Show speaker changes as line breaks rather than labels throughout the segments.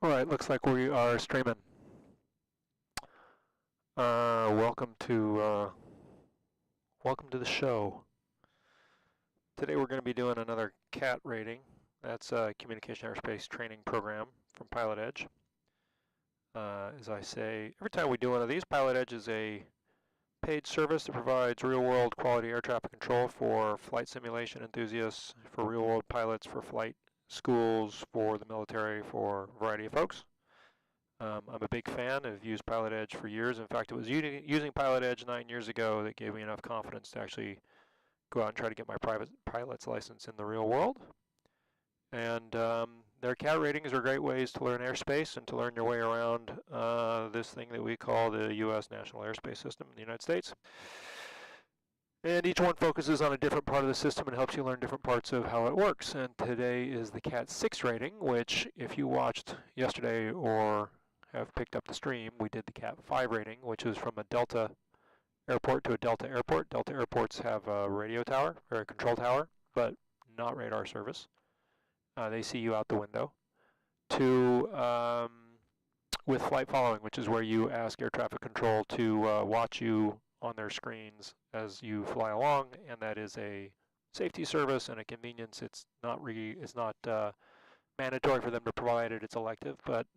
All right, looks like we are streaming. Welcome to the show. Today we're going to be doing another CAT rating. That's a Communication Aerospace Training Program from PilotEdge. As I say, every time we do one of these, PilotEdge is a paid service that provides real-world quality air traffic control for flight simulation enthusiasts, for real-world pilots, for flight schools, for the military, for a variety of folks. I'm a big fan. I've used PilotEdge for years. In fact, it was using PilotEdge 9 years ago that gave me enough confidence to actually go out and try to get my private pilot's license in the real world. And their CAT ratings are great ways to learn airspace and to learn your way around this thing that we call the U.S. National Airspace System in the United States. And each one focuses on a different part of the system and helps you learn different parts of how it works. And today is the CAT 6 rating, which if you watched yesterday or have picked up the stream, we did the CAT 5 rating, which is from a Delta airport to a Delta airport. Delta airports have a radio tower, or a control tower, but not radar service. They see you out the window. To with flight following, which is where you ask air traffic control to watch you on their screens as you fly along, and that is a safety service and a convenience. It's not mandatory for them to provide it. It's elective, but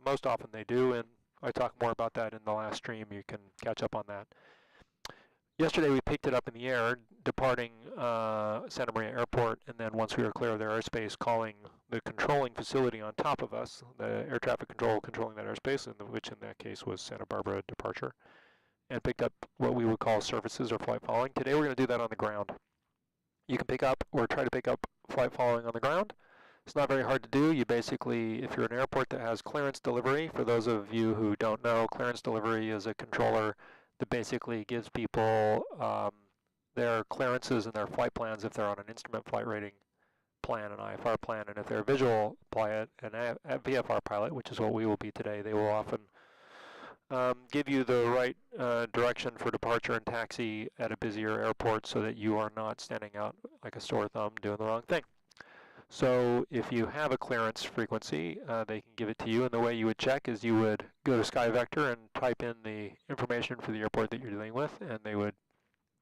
most often they do, and I talk more about that in the last stream. You can catch up on that. Yesterday we picked it up in the air, departing Santa Maria Airport, and then once we were clear of their airspace, calling the controlling facility on top of us, the air traffic control controlling that airspace, which in that case was Santa Barbara departure, and picked up what we would call services or flight following. Today we're going to do that on the ground. You can pick up or try to pick up flight following on the ground. It's not very hard to do. You basically, if you're an airport that has clearance delivery, for those of you who don't know, clearance delivery is a controller that basically gives people their clearances and their flight plans if they're on an instrument flight rating plan, an IFR plan, and if they're a visual pilot, an VFR pilot, which is what we will be today, they will often give you the right direction for departure and taxi at a busier airport so that you are not standing out like a sore thumb doing the wrong thing. So if you have a clearance frequency, they can give it to you, and the way you would check is you would go to SkyVector and type in the information for the airport that you're dealing with, and they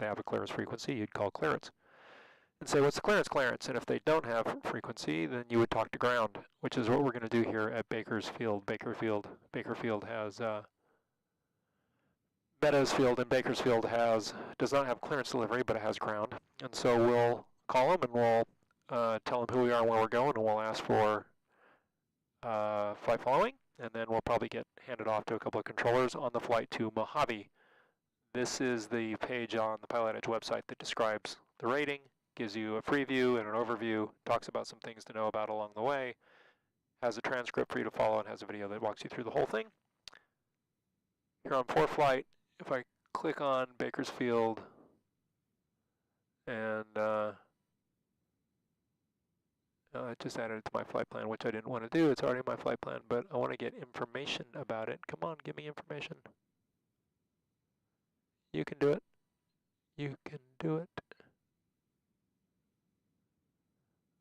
have a clearance frequency. You'd call clearance and say, what's the clearance? And if they don't have frequency, then you would talk to ground, which is what we're going to do here at Bakersfield. Bakersfield has Meadowsfield, and Bakersfield does not have clearance delivery, but it has ground. And so we'll call them and we'll tell them who we are and where we're going, and we'll ask for flight following, and then we'll probably get handed off to a couple of controllers on the flight to Mojave. This is the page on the PilotEdge website that describes the rating, gives you a preview and an overview, talks about some things to know about along the way, has a transcript for you to follow, and has a video that walks you through the whole thing. Here on ForeFlight, if I click on Bakersfield and I just added it to my flight plan, which I didn't want to do. It's already in my flight plan, but I want to get information about it. Come on, give me information. You can do it. You can do it.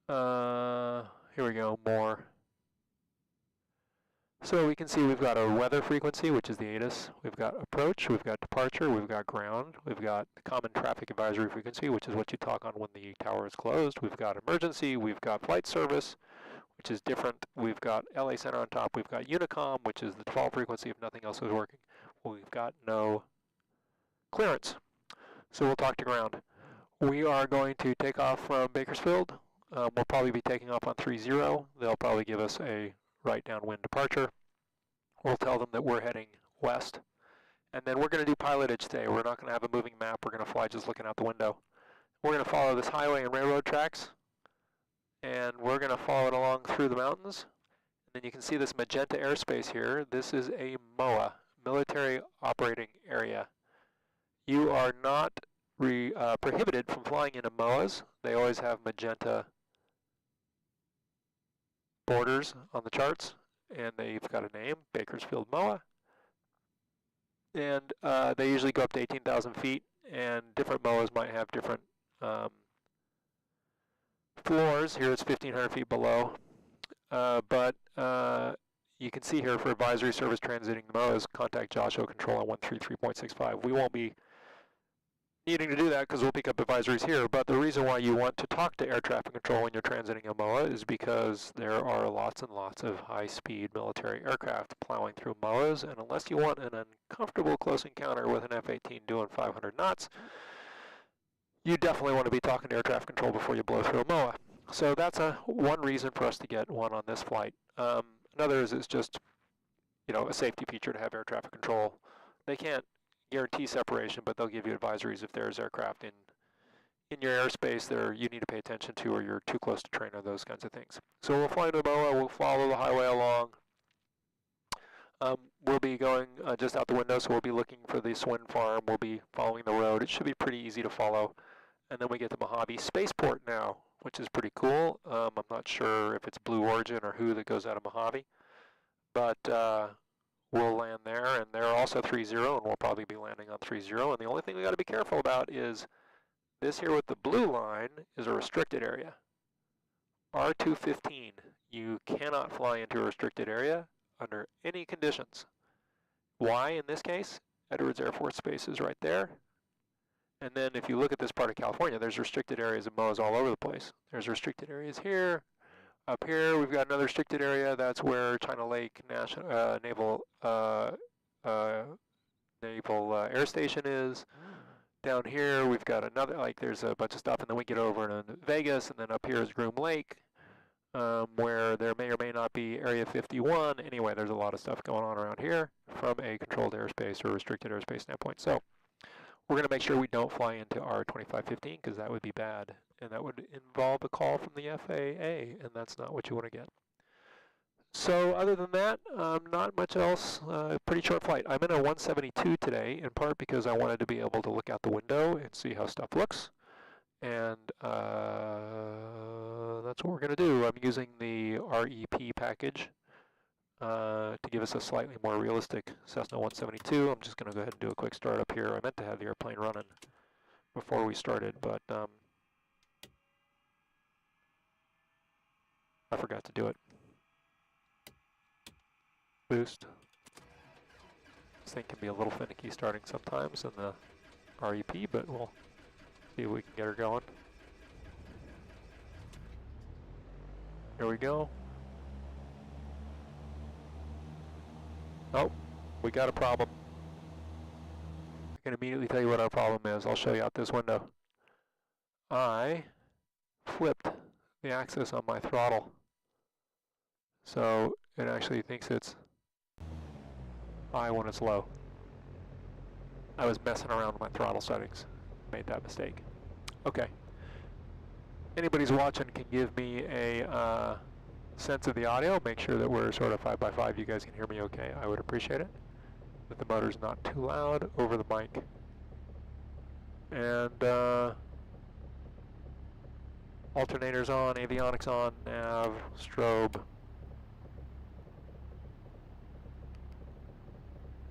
Here we go, more. So we can see we've got a weather frequency, which is the ATIS. We've got approach, we've got departure, we've got ground, we've got the common traffic advisory frequency, which is what you talk on when the tower is closed. We've got emergency, we've got flight service, which is different. We've got LA Center on top. We've got Unicom, which is the default frequency if nothing else is working. Well, we've got no clearance. So we'll talk to ground. We are going to take off from Bakersfield. We'll probably be taking off on 30. They'll probably give us a right downwind departure. We'll tell them that we're heading west. And then we're going to do pilotage today. We're not going to have a moving map. We're going to fly just looking out the window. We're going to follow this highway and railroad tracks. And we're going to follow it along through the mountains. And then you can see this magenta airspace here. This is a MOA, Military Operating Area. You are not prohibited from flying into MOAs. They always have magenta borders on the charts, and they've got a name, Bakersfield MOA. And they usually go up to 18,000 feet, and different MOAs might have different floors. Here it's 1,500 feet below. But you can see here for advisory service transiting the MOAs, contact Joshua Control on 133.65. We won't be needing to do that because we'll pick up advisories here, but the reason why you want to talk to air traffic control when you're transiting a MOA is because there are lots and lots of high-speed military aircraft plowing through MOAs, and unless you want an uncomfortable close encounter with an F-18 doing 500 knots, you definitely want to be talking to air traffic control before you blow through a MOA. So that's one reason for us to get one on this flight. Another is it's just, you know, a safety feature to have air traffic control. They can't guarantee separation, but they'll give you advisories if there's aircraft in your airspace there you need to pay attention to, or you're too close to train, or those kinds of things. So we'll fly into MOA, we'll follow the highway along. We'll be going just out the window, so we'll be looking for the Swin farm. We'll be following the road. It should be pretty easy to follow. And then we get to Mojave Spaceport now, which is pretty cool. I'm not sure if it's Blue Origin or who that goes out of Mojave, but we'll land there, and they're also 30, and we'll probably be landing on 30. And the only thing we got to be careful about is this here with the blue line is a restricted area. R215, you cannot fly into a restricted area under any conditions. Why in this case? Edwards Air Force Base is right there. And then if you look at this part of California, there's restricted areas of MOAs all over the place. There's restricted areas here. Up here, we've got another restricted area. That's where China Lake Naval Air Station is. Down here, we've got another, like there's a bunch of stuff, and then we get over to Vegas, and then up here is Groom Lake, where there may or may not be Area 51. Anyway, there's a lot of stuff going on around here from a controlled airspace or restricted airspace standpoint. So we're going to make sure we don't fly into R2515 because that would be bad, and that would involve a call from the FAA, and that's not what you want to get. So other than that, not much else. Pretty short flight. I'm in a 172 today, in part because I wanted to be able to look out the window and see how stuff looks, and that's what we're going to do. I'm using the REP package to give us a slightly more realistic Cessna 172. I'm just going to go ahead and do a quick start up here. I meant to have the airplane running before we started, but I forgot to do it. Boost. This thing can be a little finicky starting sometimes in the REP, but we'll see if we can get her going. Here we go. Oh, we got a problem. I can immediately tell you what our problem is. I'll show you out this window. I flipped the axis on my throttle. So it actually thinks it's high when it's low. I was messing around with my throttle settings. Made that mistake. Okay. Anybody's watching can give me a sense of the audio. Make sure that we're sort of 5x5. You guys can hear me okay. I would appreciate it. That the motor's not too loud over the mic. And alternators on, avionics on, nav, strobe.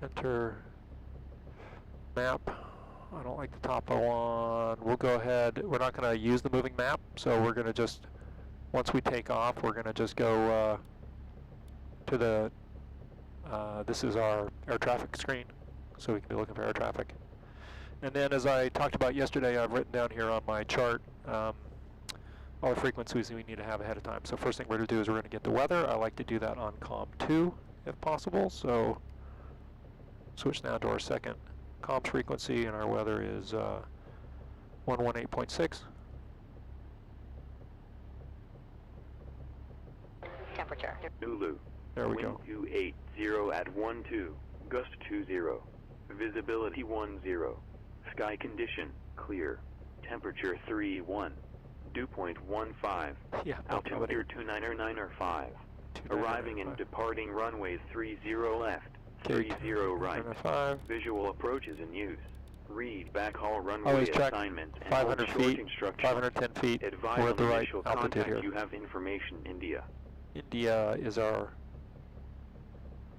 Enter map. I don't like the topo one. We'll go ahead. We're not going to use the moving map, so we're going to just, once we take off, we're going to just go to the, this is our air traffic screen, so we can be looking for air traffic. And then as I talked about yesterday, I've written down here on my chart all the frequencies we need to have ahead of time. So first thing we're going to do is we're going to get the weather. I like to do that on COM 2 if possible, so switch now to our second comms frequency, and our weather is 118.6.
Temperature.
Zulu.
There we go.
Wind 280 at 12. Gust 20. Visibility 10. Sky condition clear. Temperature 31. Dew point 15.
Yeah.
Altimeter 299.5. Arriving and departing runways 30 left. 30 right.
5.
Visual approach is in use. Read backhaul runway
Always check
assignment and
500 feet,
instructions.
510 feet.
Advise
We're at the
on
right
initial
altitude
contact.
here.
You have information, India.
India is our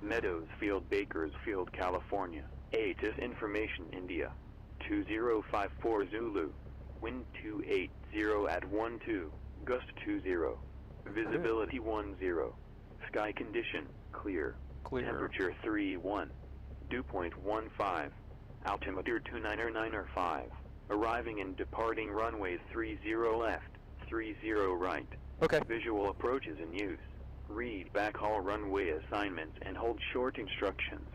Meadows Field, Bakersfield, California. ATIS information, India. 2054 Zulu. Wind 280 at 12. Gust 20. Visibility 10. Sky condition, clear.
Clear.
Temperature 31. Dew point 15. Altimeter 299.5. Arriving and departing runways 30 left, 30 right.
Okay.
Visual approach is in use. Read backhaul runway assignments and hold short instructions.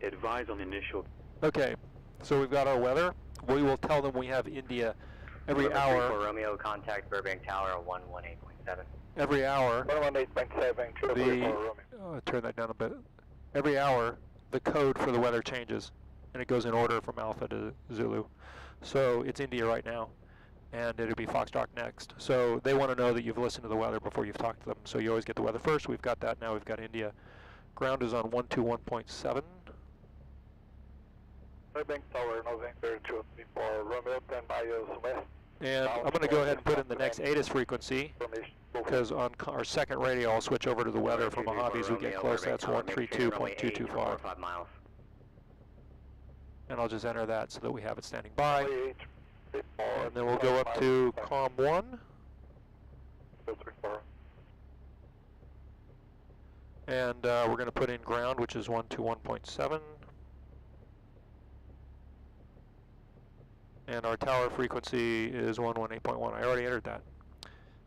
Advise on initial...
Okay, so we've got our weather. We will tell them we have India every hour.
Romeo, contact Burbank Tower 118.7.
Every hour.
118.7.
Turn that down a bit. Every hour, the code for the weather changes, and it goes in order from Alpha to Zulu. So it's India right now, and it'll be Foxtrot next. So they want to know that you've listened to the weather before you've talked to them. So you always get the weather first. We've got that now. We've got India. Ground is on 121.7.
Burbank Tower, November 234, Romeo 10 miles west.
And I'm going to go ahead and put in the next ATIS frequency, because on our second radio I'll switch over to the weather for Mojave as we get close. That's 132.225. And I'll just enter that so that we have it standing by. And then we'll go up to COM 1. And we're going to put in ground, which is 121.7. And our tower frequency is 118.1. I already entered that.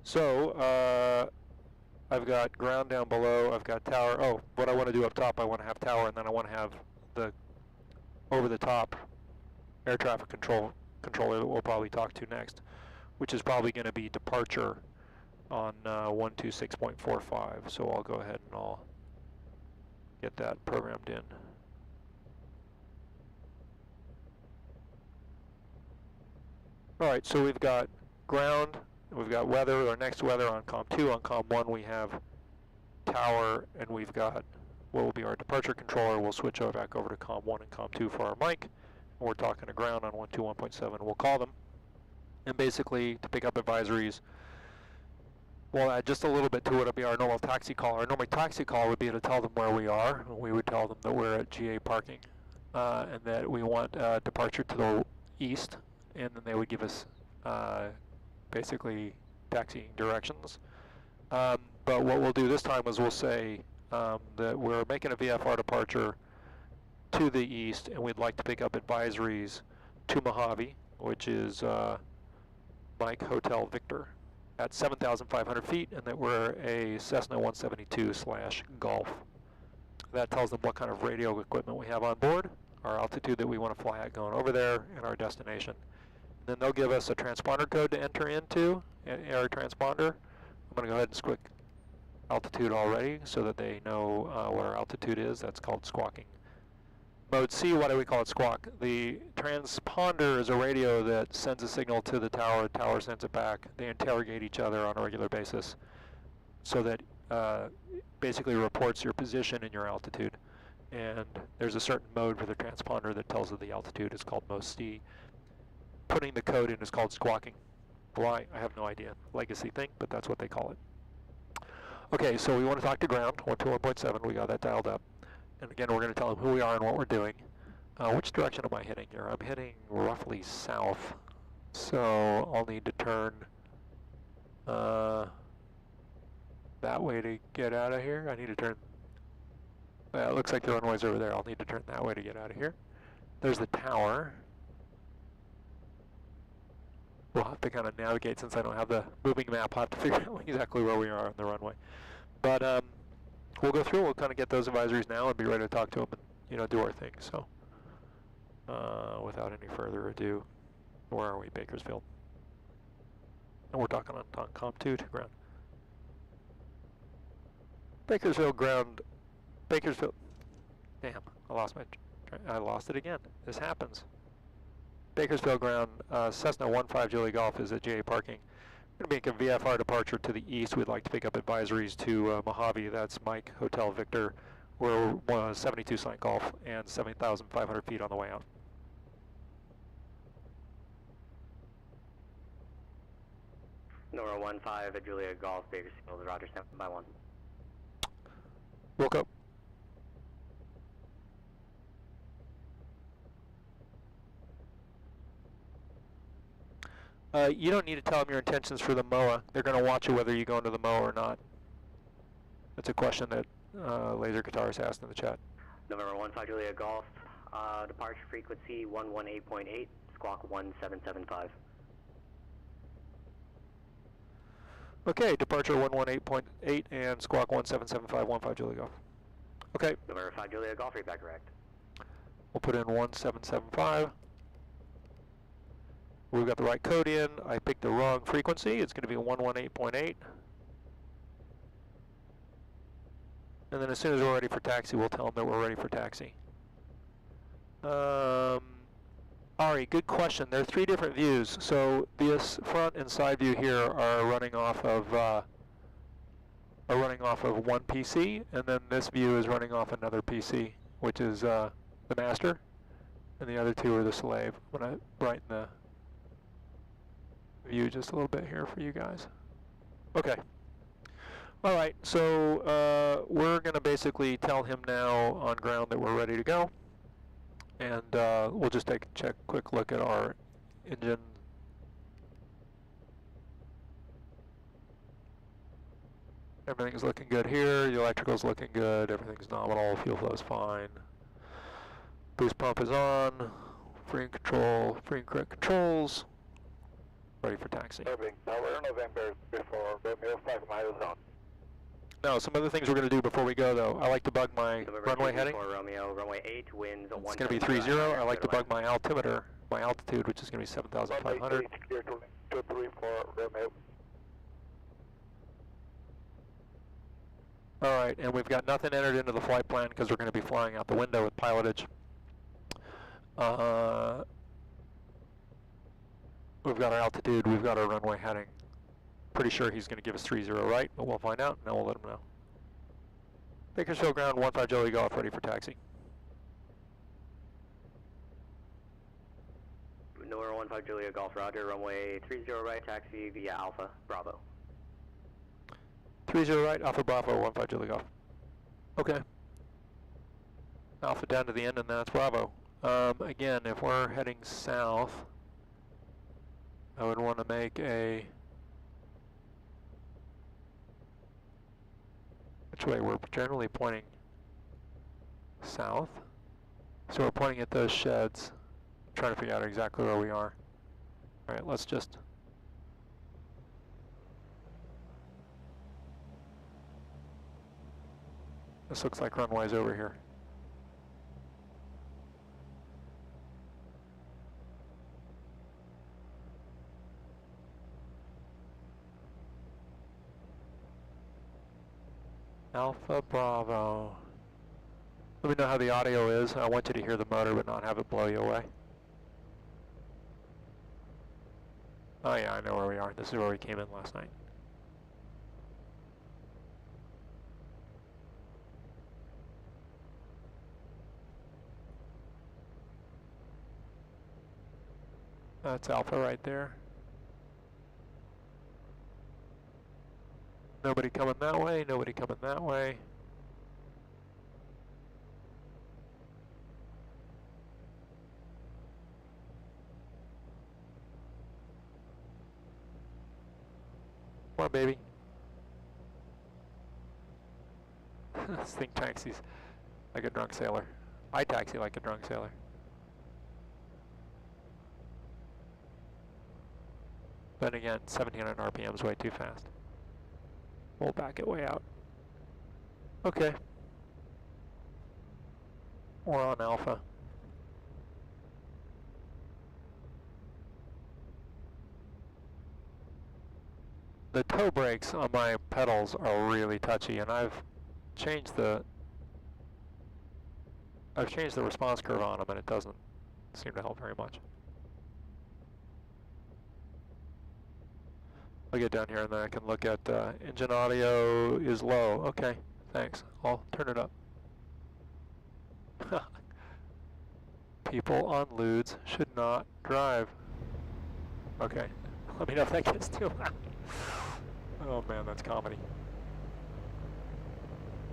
So I've got ground down below. I've got tower. Oh, what I want to do up top, I want to have tower, and then I want to have the over-the-top air traffic controller that we'll probably talk to next, which is probably going to be departure on 126.45. So I'll go ahead and I'll get that programmed in. All right, so we've got ground, we've got weather, our next weather on COM 2. On COM 1 we have tower, and we've got what will be our departure controller. We'll switch back over to COM 1 and COM 2 for our mic. And we're talking to ground on 121.7. We'll call them, and basically to pick up advisories, we'll add just a little bit to it. It'll be our normal taxi call. Our normal taxi call would be to tell them where we are. We would tell them that we're at GA parking, and that we want departure to the east. And then they would give us basically taxiing directions. But what we'll do this time is we'll say that we're making a VFR departure to the east, and we'd like to pick up advisories to Mojave, which is Mike Hotel Victor, at 7,500 feet, and that we're a Cessna 172/Golf. That tells them what kind of radio equipment we have on board, our altitude that we want to fly at going over there, and our destination. Then they'll give us a transponder code to enter into, our transponder. I'm going to go ahead and squick altitude already so that they know what our altitude is. That's called squawking. Mode C, why do we call it squawk? The transponder is a radio that sends a signal to the tower sends it back. They interrogate each other on a regular basis so that basically reports your position and your altitude. And there's a certain mode for the transponder that tells it the altitude. It's called mode C. Putting the code in is called squawking. Why? I have no idea. Legacy thing, but that's what they call it. Okay, so we want to talk to ground, 121.7. We got that dialed up. And again, we're going to tell them who we are and what we're doing. Which direction am I hitting here? I'm hitting roughly south. So I'll need to turn that way to get out of here. I need to turn... it looks like the runway's over there. I'll need to turn that way to get out of here. There's the tower. We'll have to kind of navigate since I don't have the moving map. I'll have to figure out exactly where we are on the runway. But we'll go through. We'll kind of get those advisories now and be ready to talk to them and do our thing. So without any further ado, where are we? Bakersfield. And we're talking on COM 2 to ground. Bakersfield ground. Bakersfield. Damn, I lost it again. This happens. Bakersfield ground, Cessna 15 Julie Golf is at GA parking. We're going to make a VFR departure to the east. We'd like to pick up advisories to Mojave. That's Mike Hotel Victor. We're 72 Slant Golf and 7,500 feet on the way out.
Nora 15 at Julia Golf, Bakersfield, Roger, stand by 1.
Woke up. You don't need to tell them your intentions for the MOA. They're going to watch you whether you go into the MOA or not. That's a question that Laser Guitarist asked in the chat.
November 15 Juliet Golf, departure frequency 118.8, squawk 1775.
Okay, departure 118.8 and squawk 1775, 15 Juliet Golf. Okay.
November 5 Juliet Golf, read back correct.
We'll put in 1775. We've got the right code in. I picked the wrong frequency. It's going to be 118.8. And then as soon as we're ready for taxi, we'll tell them that we're ready for taxi. Ari, good question. There are 3 different views. So this front and side view here are running off of one PC, and then this view is running off another PC, which is the master, and the other 2 are the slave. I'm going to brighten the view just a little bit here for you guys. Okay. All right, so we're going to basically tell him now on ground that we're ready to go, and we'll just take a quick look at our engine. Everything's looking good here. The electrical's looking good. Everything's nominal. Fuel flow's fine. Boost pump is on. Free and correct controls. Ready for taxi.
Irving Tower, November before Romeo 5 miles on.
No, some other things we're going to do before we go, though. I like to bug my runway heading.
Romeo, runway 8, winds
It's going to be 30. I like to bug my altimeter, my altitude, which is going to be 7,500.
Clear to 234 Romeo.
All right, and we've got nothing entered into the flight plan because we're going to be flying out the window with Pilotage. We've got our altitude, we've got our runway heading. Pretty sure he's going to give us 30 right, but we'll find out, and then we'll let him know. Bakersfield ground, 15 Juliet Golf, ready for taxi.
November 15 Juliet Golf, roger, runway 30 right, taxi via Alpha, Bravo.
30 right, Alpha Bravo, 15 Juliet Golf. Okay. Alpha down to the end, and that's Bravo. Again, if we're heading south, I would want to make a... Which way? We're generally pointing south. So we're pointing at those sheds. I'm trying to figure out exactly where we are. All right, let's just... This looks like runway's over here. Alpha Bravo. Let me know how the audio is. I want you to hear the motor but not have it blow you away. Oh yeah, I know where we are. This is where we came in last night. That's Alpha right there. Nobody coming that way, nobody coming that way. Come on, baby. This thing taxis like a drunk sailor. I taxi like a drunk sailor. But again, 1700 RPM is way too fast. We'll back it way out. Okay. We're on Alpha. The toe brakes on my pedals are really touchy, and I've changed the response curve on them, and it doesn't seem to help very much. I'll get down here and then I can look at engine audio is low. Okay, thanks. I'll turn it up. People on lewds should not drive. Okay, let me know if that gets too loud. Oh man, that's comedy.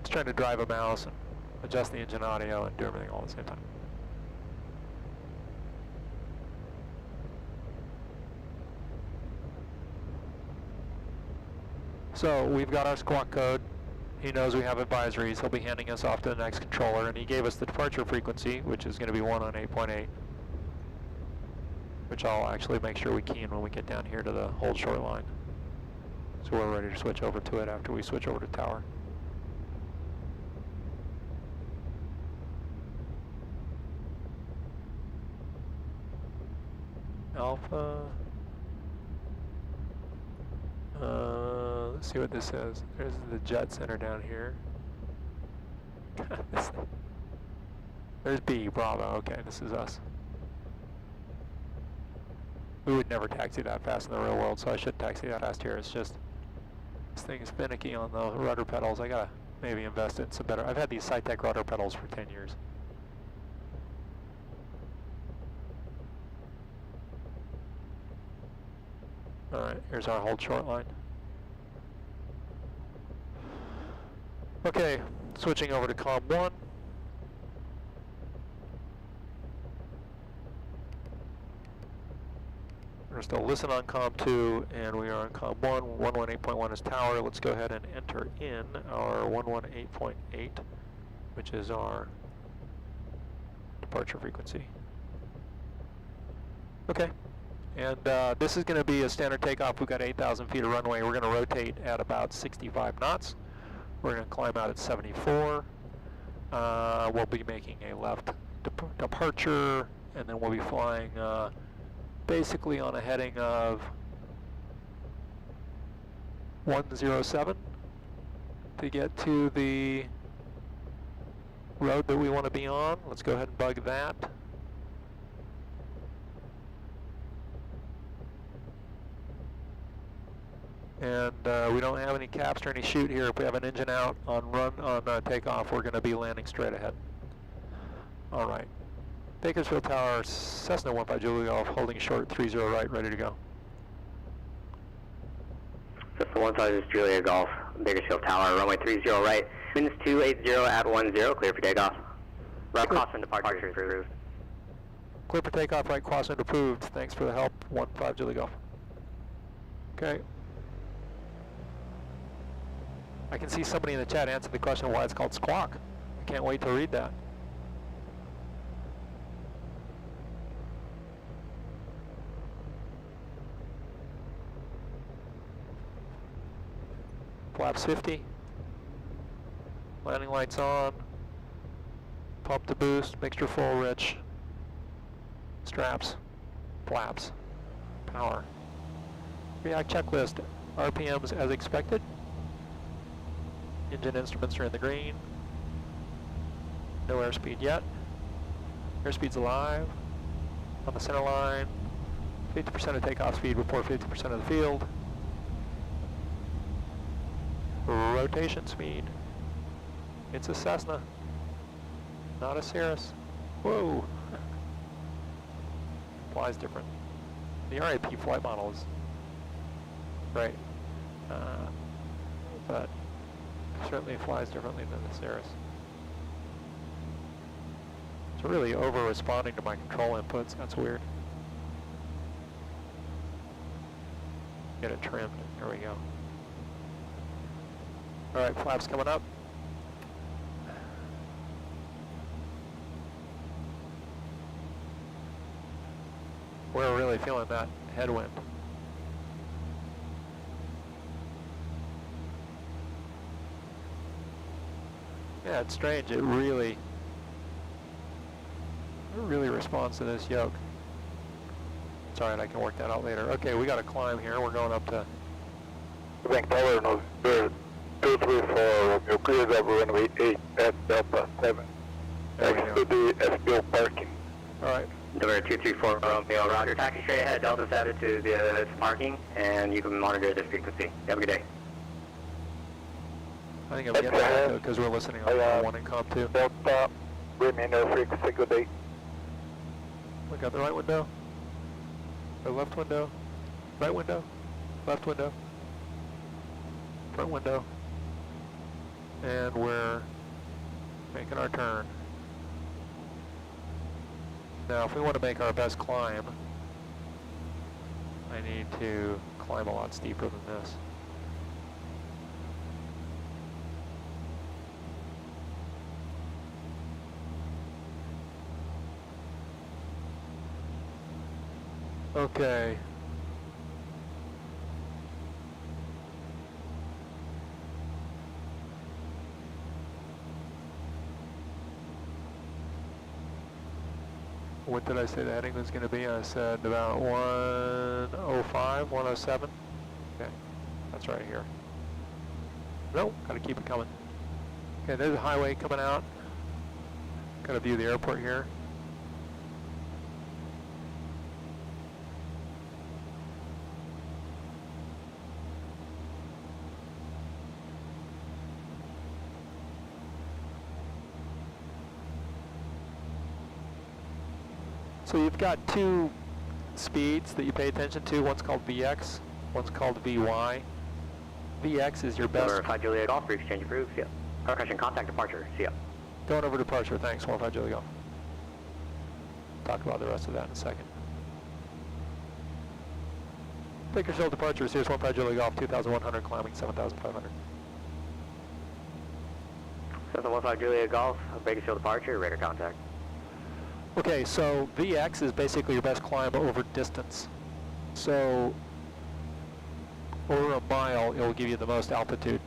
Just trying to drive a mouse and adjust the engine audio and do everything all at the same time. So we've got our squawk code. He knows we have advisories. He'll be handing us off to the next controller, and he gave us the departure frequency, which is going to be 1 on 8.8, which I'll actually make sure we key in when we get down here to the hold short line. So we're ready to switch over to it after we switch over to tower. Alpha. Let's see what this says. There's the jet center down here. There's B, Bravo. Okay, this is us. We would never taxi that fast in the real world, so I should taxi that fast here. It's just, this thing is finicky on the rudder pedals. I gotta maybe invest in some better. I've had these SciTech rudder pedals for 10 years. Alright, here's our hold short line. Okay, switching over to COM 1. We're still listen on COM 2, and we are on COM 1. 118.1 is tower. Let's go ahead and enter in our 118.8, which is our departure frequency. Okay. And this is going to be a standard takeoff. We've got 8,000 feet of runway. We're going to rotate at about 65 knots. We're going to climb out at 74. We'll be making a left departure, and then we'll be flying basically on a heading of 107 to get to the road that we want to be on. Let's go ahead and bug that. And we don't have any caps or any chute here. If we have an engine out on takeoff, we're going to be landing straight ahead. All right. Bakersfield Tower, Cessna 15 Julia Golf, holding short 30 right, ready to go.
Cessna 15 Julia Golf, Bakersfield Tower, runway 30 right, winds 280 at 10, clear for takeoff. Right crosswind departure approved.
Clear for takeoff, right crosswind approved. Thanks for the help, 15 Julia Golf. Okay. I can see somebody in the chat answer the question why it's called squawk. I can't wait to read that. Flaps 50. Landing lights on. Pump to boost, mixture full, rich. Straps, flaps, power. React checklist, RPMs as expected. Engine instruments are in the green. No airspeed yet. Airspeed's alive. On the center line. 50% of takeoff speed before 50% of the field. Rotation speed. It's a Cessna, not a Cirrus. Whoa! Flies different. The RIP flight model is great, but certainly flies differently than the Cirrus. It's really over-responding to my control inputs. That's weird. Get it trimmed. There we go. All right, flaps coming up. We're really feeling that headwind. Yeah, it's strange. It really responds to this yoke. It's all right, I can work that out later. Okay, we got to climb here. We're going up to...
Bank Tower, November 234, Romeo, clear up runway 8 at Delta 7. Next to the FBO parking.
All right.
November 234, Romeo, roger. Taxi straight ahead, Delta 7 to the parking, and you can monitor the frequency. Have a good day.
I think I'm getting that though, because we're listening on 1 and COM 2.
Delta, remain air frequency, good day.
Look out the right window, the left window, right window, left window, front window, and we're making our turn. Now, if we want to make our best climb, I need to climb a lot steeper than this. Okay. What did I say the heading was going to be? I said about 105, 107. Okay, that's right here. Nope, got to keep it coming. Okay, there's a highway coming out. Got to view the airport here. So you've got two speeds that you pay attention to. One's called VX, one's called VY. VX is your best.
Number 5 Juliet Golf, for exchange approved, see ya. Car crash and contact departure, see ya.
Going over departure, thanks, 15 Juliet Golf. Talk about the rest of that in a second. Bakersfield departures, here's 15 Juliet Golf, 2,100, climbing 7,500.
715 Juliet Golf, Bakersfield departure, radar contact.
Okay, so VX is basically your best climb over distance. So over a mile, it will give you the most altitude.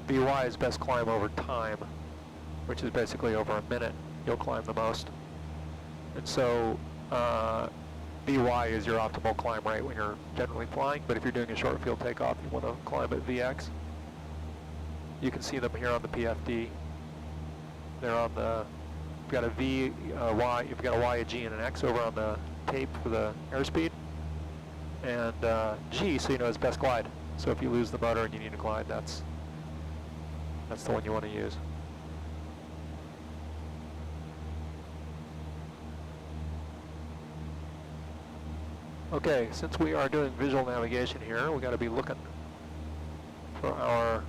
VY is best climb over time, which is basically over a minute, you'll climb the most. And so VY is your optimal climb rate when you're generally flying, but if you're doing a short field takeoff, you want to climb at VX. You can see them here on the PFD. They're on the, you've got a V, Y, you've got a Y, a G, and an X over on the tape for the airspeed. And G, so you know it's best glide. So if you lose the motor and you need to glide, that's the one you want to use. Okay, since we are doing visual navigation here, we got to be looking for our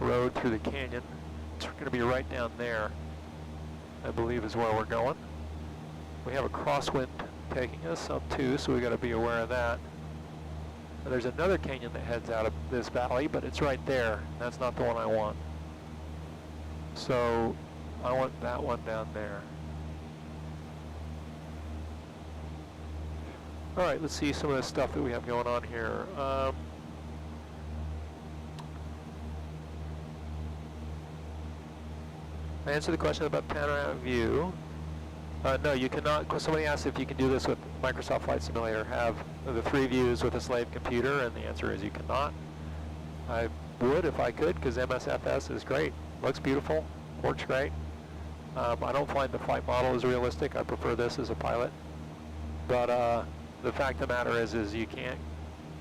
road through the canyon. It's going to be right down there, I believe is where we're going. We have a crosswind taking us up too, so we got to be aware of that. And there's another canyon that heads out of this valley, but it's right there. That's not the one I want. So I want that one down there. All right, let's see some of the stuff that we have going on here. I answered the question about panoramic view. No, you cannot. Somebody asked if you can do this with Microsoft Flight Simulator, have the 3 views with a slave computer, and the answer is you cannot. I would if I could, because MSFS is great. Looks beautiful, works great. I don't find the flight model as realistic. I prefer this as a pilot. But the fact of the matter is you can't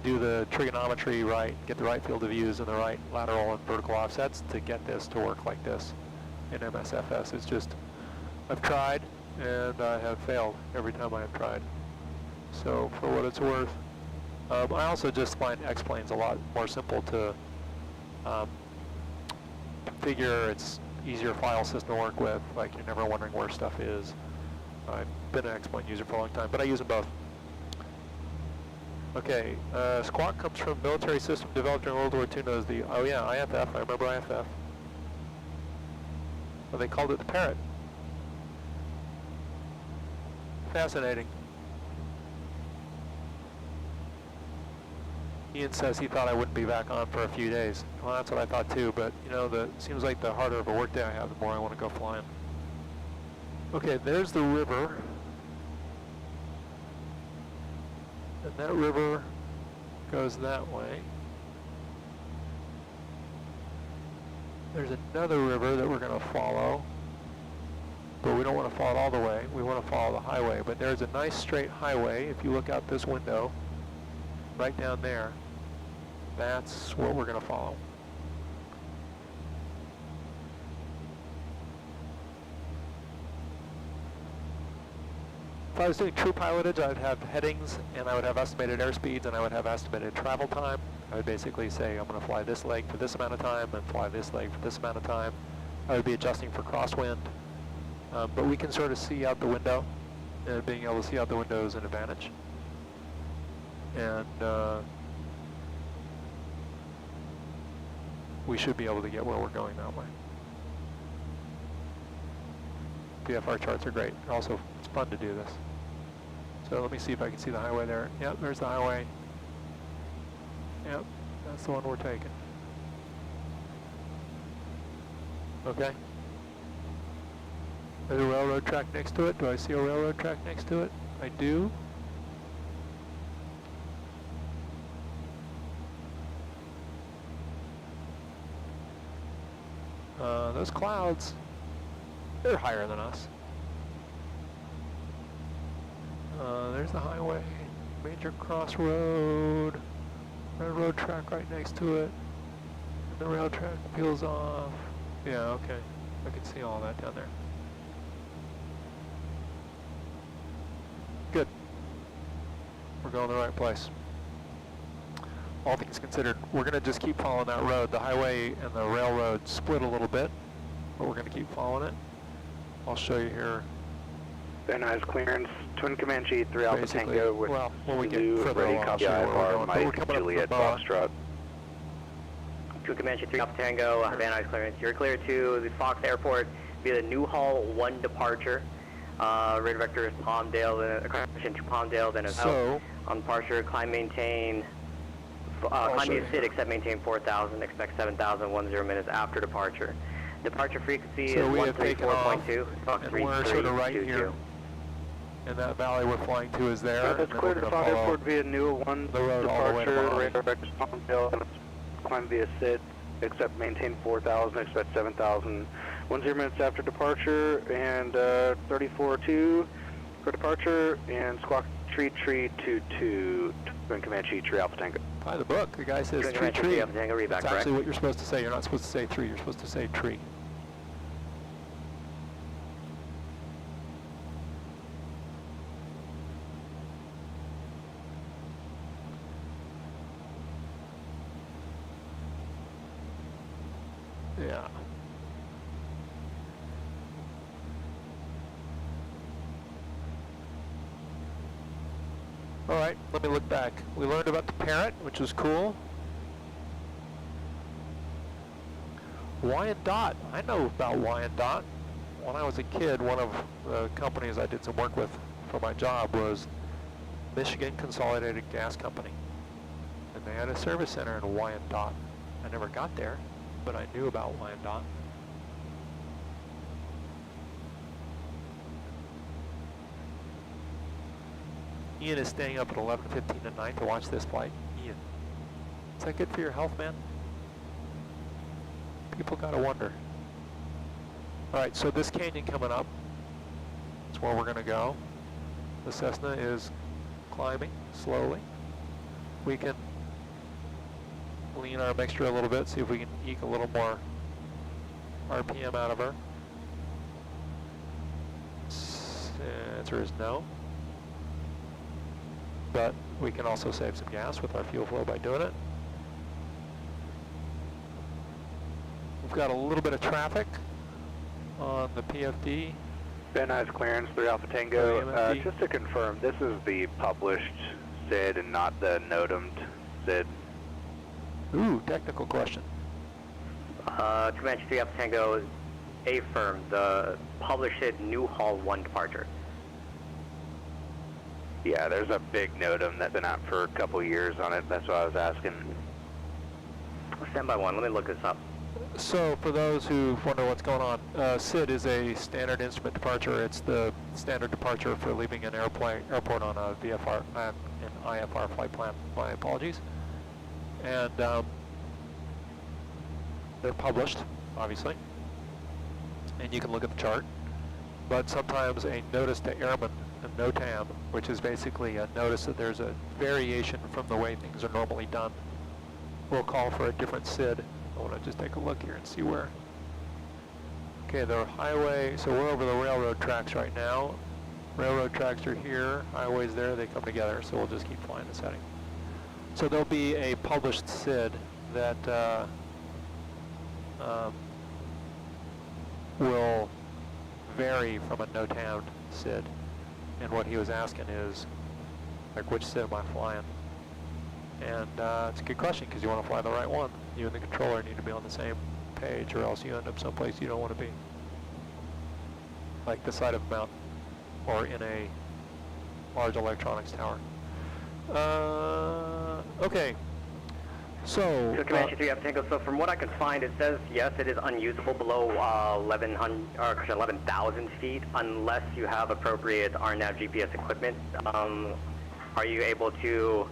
do the trigonometry right, get the right field of views and the right lateral and vertical offsets to get this to work like this in MSFS. It's just, I've tried and I have failed every time I have tried. So for what it's worth, I also just find X-planes a lot more simple to configure. It's easier file system to work with, like you're never wondering where stuff is. I've been an X-plane user for a long time, but I use them both. Okay, Squawk comes from military system developed during World War II, knows the, oh yeah, IFF, I remember IFF. Well, they called it the Parrot. Fascinating. Ian says he thought I wouldn't be back on for a few days. Well, that's what I thought too, but you know, it seems like the harder of a work day I have, the more I want to go flying. Okay, there's the river. And that river goes that way. There's another river that we're going to follow, but we don't want to follow it all the way. We want to follow the highway, but there's a nice straight highway. If you look out this window, right down there, that's what we're going to follow. If I was doing true pilotage, I would have headings, and I would have estimated airspeeds, and I would have estimated travel time. I would basically say, I'm going to fly this leg for this amount of time, and fly this leg for this amount of time. I would be adjusting for crosswind. But we can sort of see out the window, and being able to see out the window is an advantage. And we should be able to get where we're going that way. PFR charts are great. Also, it's fun to do this. So let me see if I can see the highway there. Yep, there's the highway. Yep, that's the one we're taking. Okay. There's a railroad track next to it. Do I see a railroad track next to it? I do. Those clouds, they're higher than us. There's the highway, major crossroad, railroad track right next to it, and the rail track peels off. Yeah, okay, I can see all that down there. Good, we're going the right place. All things considered, we're going to just keep following that road. The highway and the railroad split a little bit, but we're going to keep following it. I'll show you here.
Very nice clearance. Twin Comanche 3 Alpha
Basically,
Tango with
well, when we get
Zulu,
further
ready,
along,
copy
I'll show you where we're
IFR,
going. But we're
Mike,
coming up
Juliet,
to Boa.
Foxtrot.
Twin Comanche 3 Alpha Tango, Van Nuys clearance. You're clear to the Fox Airport via the Newhall 1 departure. Radar vector is Palmdale, then correction to Palmdale, then is out on departure. Climb, maintain. Climb via SID, except maintain 4,000. Expect 7,010 minutes after departure. Departure frequency
So
is
we have taken off,
134.2.
and we're sort of right here. And that valley we're flying to is there.
That's
and
clear
then
to
we're
Fox
gonna follow
Airport via Newhall 1
the road all the way to
departure.
Miami.
Radar vector is Palmdale, and climb via SID, except maintain 4,000. Expect 7,010 minutes after departure, and 34.2 for departure, and squawk tree 22, Twin Comanche 3 Alpha Tango.
By the book, the guy says
Twin
tree
Comanche
tree.
3 Alpha Tango, read back,
That's actually
correct?
what you're supposed to say. You're not supposed to say 3, you're supposed to say tree. Yeah. All right, let me look back. We learned about the parrot, which was cool. Wyandotte. I know about Wyandotte. When I was a kid, one of the companies I did some work with for my job was Michigan Consolidated Gas Company. And they had a service center in Wyandotte. I never got there, but I knew about Wyandotte. Ian is staying up at 11:15 tonight to watch this flight. Ian, is that good for your health, man? People gotta wonder. All right, so this canyon coming up, that's where we're gonna go. The Cessna is climbing slowly. We can lean our mixture a little bit, see if we can eke a little more RPM out of her. Answer is no. But we can also save some gas with our fuel flow by doing it. We've got a little bit of traffic on the PFD.
Van Nuys clearance 3 Alpha Tango.
MFD.
Just to confirm, this is the published SID and not the NOTAMed SID.
Ooh, technical question.
Comanche 3 Alpha Tango, affirm the published Newhall 1 departure.
Yeah, there's a big NOTAM that's been out for a couple years on it. That's what I was asking.
Stand by 1, let me look this up.
So for those who wonder what's going on, SID is a standard instrument departure. It's the standard departure for leaving an airport on a VFR, an IFR flight plan. My apologies. And they're published, obviously, and you can look at the chart. But sometimes a notice to airmen, a NOTAM, which is basically a notice that there's a variation from the way things are normally done, will call for a different SID. I want to just take a look here and see where. Okay, the highway, so we're over the railroad tracks right now. Railroad tracks are here, highway's there, they come together, so we'll just keep flying this heading. So there'll be a published SID that will vary from a NOTAM SID. And what he was asking is, like, which SID am I flying? And it's a good question, because you want to fly the right one. You and the controller need to be on the same page, or else you end up someplace you don't want to be. Like the side of a mountain, or in a large electronics tower. Okay. So,
Command 3 up Tango. So from what I can find, it says yes, it is unusable below 11,000 feet unless you have appropriate RNAV GPS equipment. Are you able to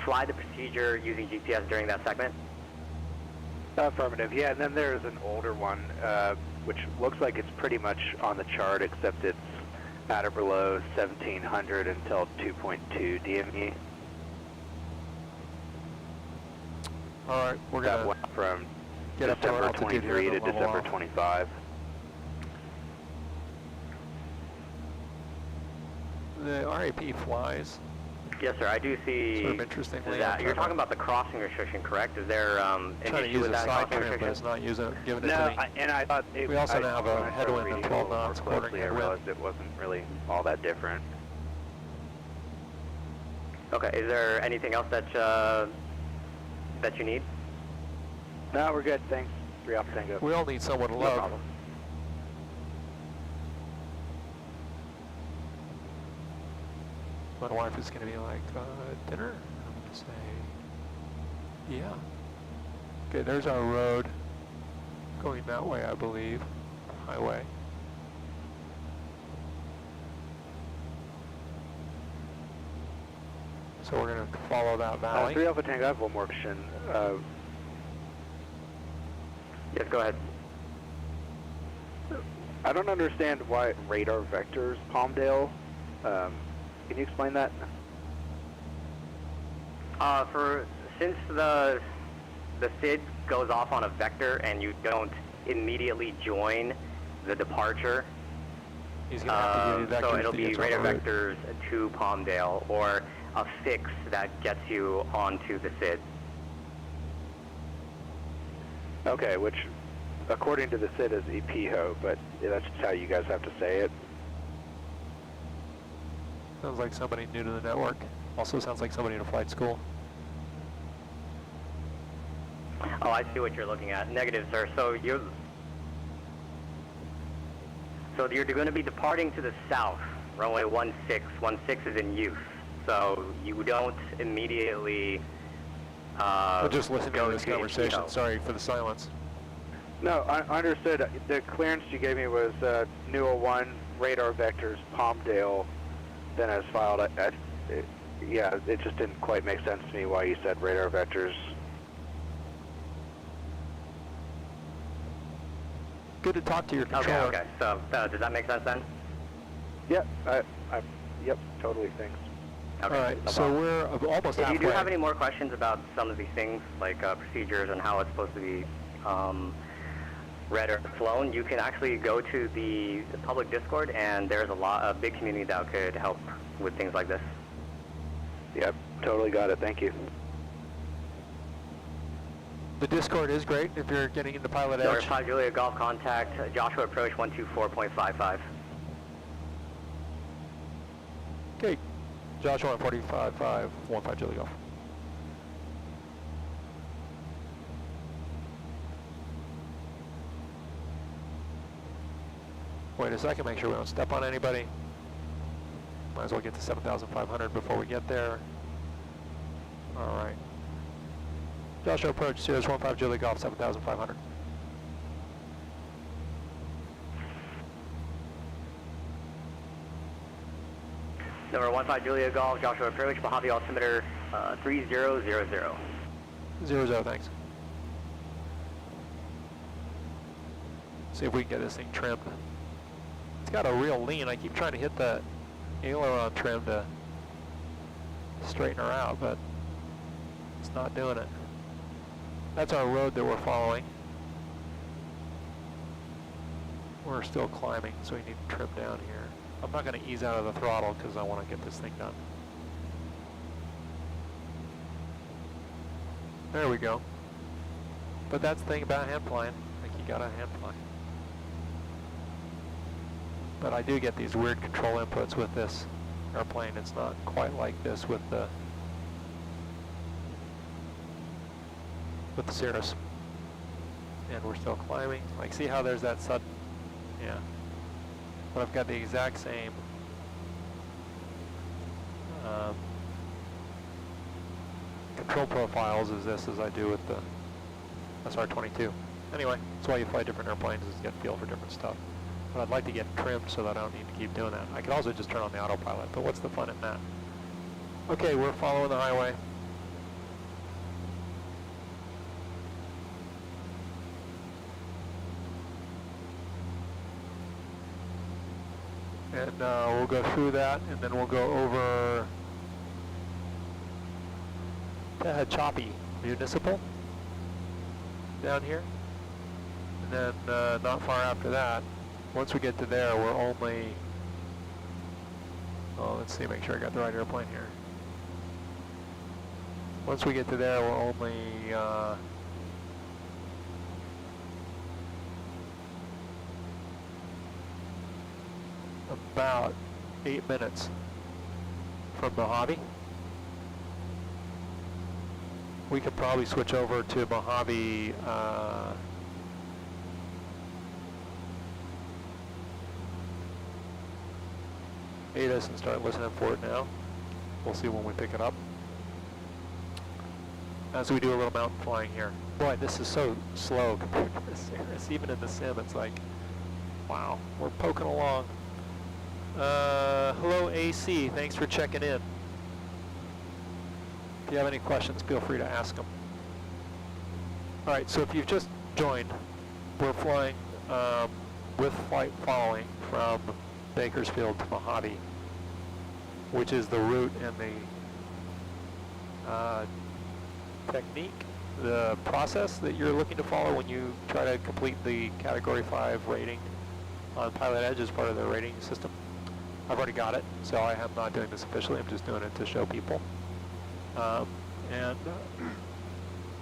fly the procedure using GPS during that segment?
Affirmative, yeah, and then there's an older one, which looks like it's pretty much on the chart, except it's at or below 1700 until 2.2 DME.
all right, we're
That
gonna
went from
get up to our
December
altitude here
23
and
to
then level
December
off.
25.
The RAP flies,
Yes, sir. I do see
sort of interestingly.
that. You're talking about the crossing restriction, correct? Is there an
trying to
issue
use
with
a
that
side
crossing
trim, but
restriction?
it's not giving it
No,
to me.
and I thought it,
We also
I,
now have
when
a
I started
headwind
reading
of
a
12
little more
knots, quartering
closely, I
headwind.
realized it wasn't really all that different.
Okay. Is there anything else that you need?
No, we're good, thanks. 3 Alpha Tango.
We all need someone to
No
love.
problem.
My wife is going to be like, dinner? I'm going to say, yeah. Okay, there's our road going that way, I believe, highway. So we're going to follow that valley.
3 Alpha Tango, I have one more question.
Yes, go ahead.
I don't understand why radar vectors, Palmdale. Can you explain that?
Since the SID goes off on a vector and you don't immediately join the departure,
He's going to have to give you vectors
so it'll
to
be
get to our
radar
route.
vectors to Palmdale or a fix that gets you onto the SID.
Okay, which according to the SID is EPHO, but that's just how you guys have to say it.
Sounds like somebody new to the network. Also sounds like somebody in a flight school.
Oh, I see what you're looking at. Negative, sir. So you're going to be departing to the south, runway 16. 16 is in use, so you don't immediately.
We'll just listen to
go
this
to
conversation.
EPO.
Sorry for the silence.
No, I understood. The clearance you gave me was NUA 1 radar vectors Palmdale, then as filed. Yeah, it just didn't quite make sense to me why you said radar vectors.
Good to talk to your controller.
Okay. So does that make sense then?
Yep, yep, totally. Thanks.
Okay.
All right,
no
so
problem.
we're almost
If
halfway.
you do have any more questions about some of these things, like procedures and how it's supposed to be read or flown, you can actually go to the public Discord, and there's a big community that could help with things like this.
Yep, totally got it. Thank you.
The Discord is great if you're getting into PilotEdge.
North 5 Julia Golf contact, Joshua approach 124.55.
Okay, Joshua 145.5, 15 Julie Golf. Wait a second, make sure we don't step on anybody. Might as well get to 7,500 before we get there. All right. Joshua approach, Sirius 15 Julie Golf, 7,500.
Number 15 Julia Golf, Joshua approach, Mojave altimeter 3000.
00, thanks. See if we can get this thing trimmed. It's got a real lean. I keep trying to hit the aileron trim to straighten her out, but it's not doing it. That's our road that we're following. We're still climbing, so we need to trim down here. I'm not going to ease out of the throttle because I want to get this thing done. There we go. But that's the thing about hand flying. Like, you got to hand fly. But I do get these weird control inputs with this airplane. It's not quite like this with the Cirrus. And we're still climbing. Like, see how there's that sudden, yeah. But I've got the exact same control profiles as this as I do with the SR-22. Anyway, that's why you fly different airplanes, is to get a feel for different stuff. But I'd like to get trimmed so that I don't need to keep doing that. I could also just turn on the autopilot, but what's the fun in that? Okay, we're following the highway. And we'll go through that, and then we'll go over Tehachapi Municipal down here. And then not far after that, once we get to there, we're only, oh, let's see, make sure I got the right airplane here. Once we get to there, we're only about 8 minutes from Mojave. We could probably switch over to Mojave ATIS and start listening for it now. We'll see when we pick it up. As we do a little mountain flying here. Boy, this is so slow compared to the Cirrus. Even in the sim, it's like, wow, we're poking along. Hello AC, thanks for checking in. If you have any questions, feel free to ask them. All right, so if you've just joined, we're flying with flight following from Bakersfield to Mojave, which is the route and the technique, the process that you're looking to follow when you try to complete the Category 5 rating on PilotEdge as part of their rating system. I've already got it, so I am not doing this officially. I'm just doing it to show people.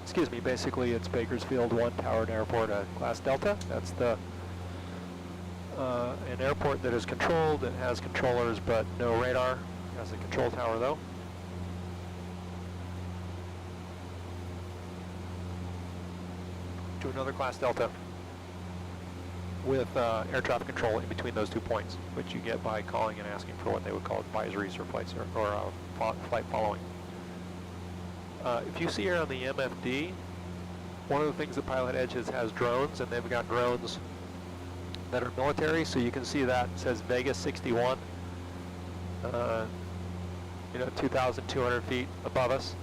Excuse me, basically it's Bakersfield, 1 towered airport, class Delta. That's the an airport that is controlled. It has controllers, but no radar. It has a control tower, though. To another class Delta with air traffic control in between those 2 points, which you get by calling and asking for what they would call advisories or flights or flight following. If you see here on the MFD, one of the things that PilotEdge has drones, and they've got drones that are military, so you can see that it says Vegas 61, 2,200 feet above us.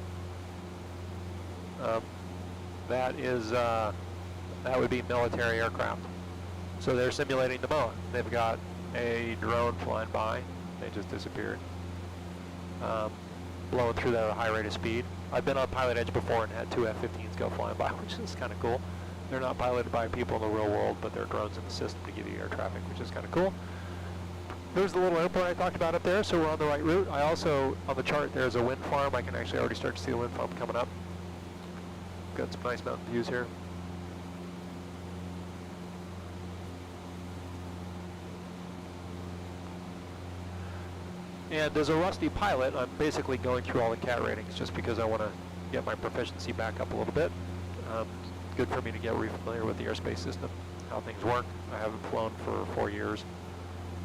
That is, that would be military aircraft. So they're simulating the MOA. They've got a drone flying by. They just disappeared. Blowing through that at a high rate of speed. I've been on PilotEdge before and had 2 F-15s go flying by, which is kind of cool. They're not piloted by people in the real world, but they're drones in the system to give you air traffic, which is kind of cool. There's the little airport I talked about up there, so we're on the right route. I also, on the chart, there's a wind farm. I can actually already start to see the wind farm coming up. Got some nice mountain views here. And as a rusty pilot, I'm basically going through all the CAT ratings just because I want to get my proficiency back up a little bit. Good for me to get re-familiar with the airspace system, how things work. I haven't flown for 4 years,